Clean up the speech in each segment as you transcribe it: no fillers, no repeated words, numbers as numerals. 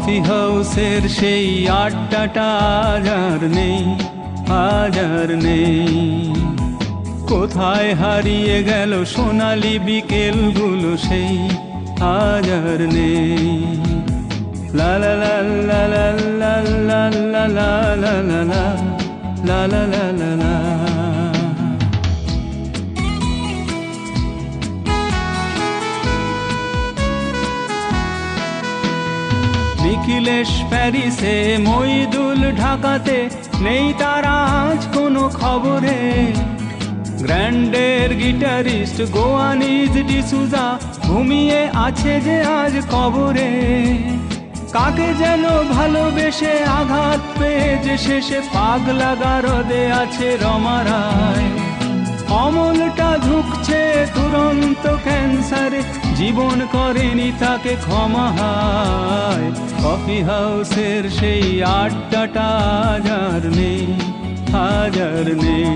Coffee হাউসের সেই আড্ডাটা আজ আর নেই, আজ আর নেই। কোথায় হারিয়ে গেল সোনালি বিকেলগুলো সেই, আজ আর নেই। লা লা লা লা লা লা লা লা লা লা লা লা লা লা লা লা। নিখিলেশ প্যারিসে, মইদুল ঢাকাতে, নেই তার আজ কোনো খবরে। গ্র্যান্ডের গিটারিস্ট গোয়ানিজ ডিসুজা ঘুমিয়ে আছে যে আজ কবরে। কাকে যেন ভালোবেসে আঘাত পেয়ে যে শেষে পাগলা গারদে আছে রমা রায়। অমলটা ঝুঁকছে দুরন্ত ক্যান্সারে, জীবন করেনি তাকে ক্ষমা হায়। কফি হাউসের সেই আড্ডাটা আজ আর নেই, আজ আর নেই।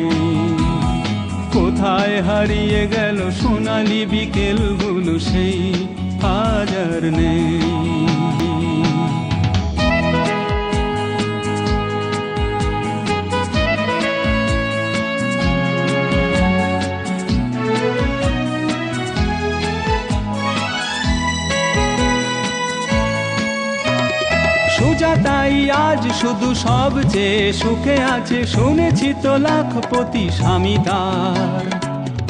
কোথায় হারিয়ে গেল সোনালি বিকেলগুলো সেই, আজ আর নেই। সুজাতাই আজ শুধু সবচেয়ে সুখে আছে, শুনেছি তো লাখপতি স্বামী তার।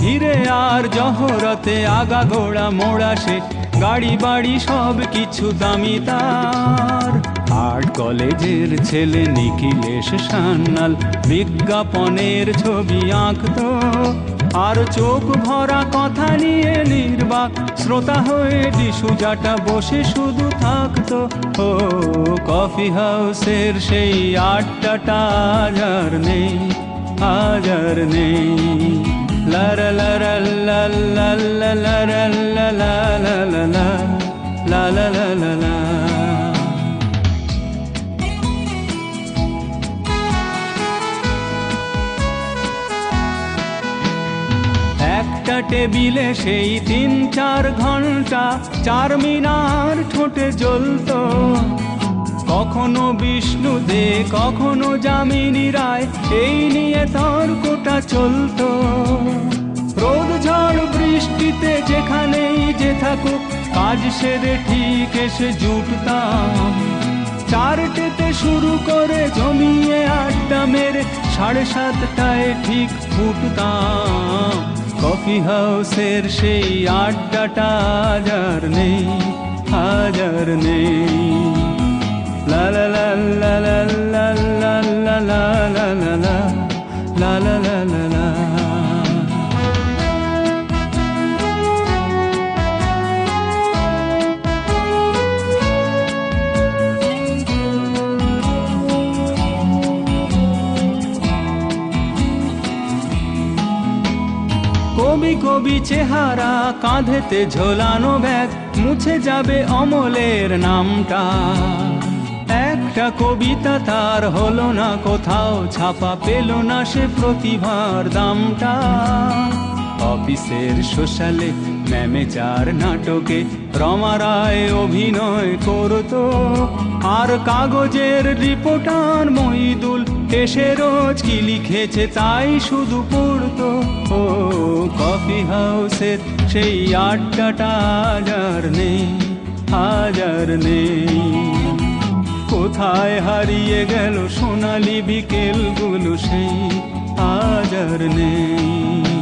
হিরে আর জহরতে আগাগোড়া মোড়া সে, গাড়ি বাড়ি সব কিছু দামি তার। আর্ট কলেজের ছেলে নিখিলেশ সান্যাল বিজ্ঞাপনের ছবি আঁকতো, আর চোখ ভরা কথা নিয়ে নির্বাক শ্রোতা হয়ে ডিসুজাটা বসে শুধু থাকতো। ও কফি হাউসের সেই আড্ডাটা আজ আর নেই, আজ আর নেই। লা লা লা লা লা লা লা লা লা লা লা লা লা লা লা লা। একটা টেবিলে সেই 3-4 ঘন্টা চারমিনার ঠোঁটে জ্বলতো। কখনো বিষ্ণু দে, কখনো যামিনী রায়, এই নিয়ে তর্কটা চলতো। রোদ ঝড় বৃষ্টিতে যেখানেই যে থাকুক, কাজ সেরে ঠিক এসে জুটতাম। 4টেতে শুরু করে জমিয়ে আড্ডা মেরে 7:30টায় ঠিক ফুটতাম। কফি হাউসের সেই আড্ডাটা আজ আর নেই, আজ আর নেই। লা লা লা লা লা লা লা লা লা লা লা লা লা লা লা। কবি কবি চেহারা, কাঁধেতে ঝোলানো ব্যাগ, মুছে যাবে অমলের নামটা। একটা কবিতা তার হলো না কোথাও ছাপা, পেল না সে প্রতিভার দামটা। অফিসের সোশ্যালে, ম্যামেচার নাটকে রমা রায় অভিনয় করতো, আর কাগজের রিপোর্টার মইদুল এসে রোজ কি লিখেছে তাই শুধু পড়তো। ও কফি হাউসের সেই আড্ডাটা আজ আর নেই, আজ আর নেই। কোথায় হারিয়ে গেল সোনালি বিকেলগুলো সেই, আজ আর নেই।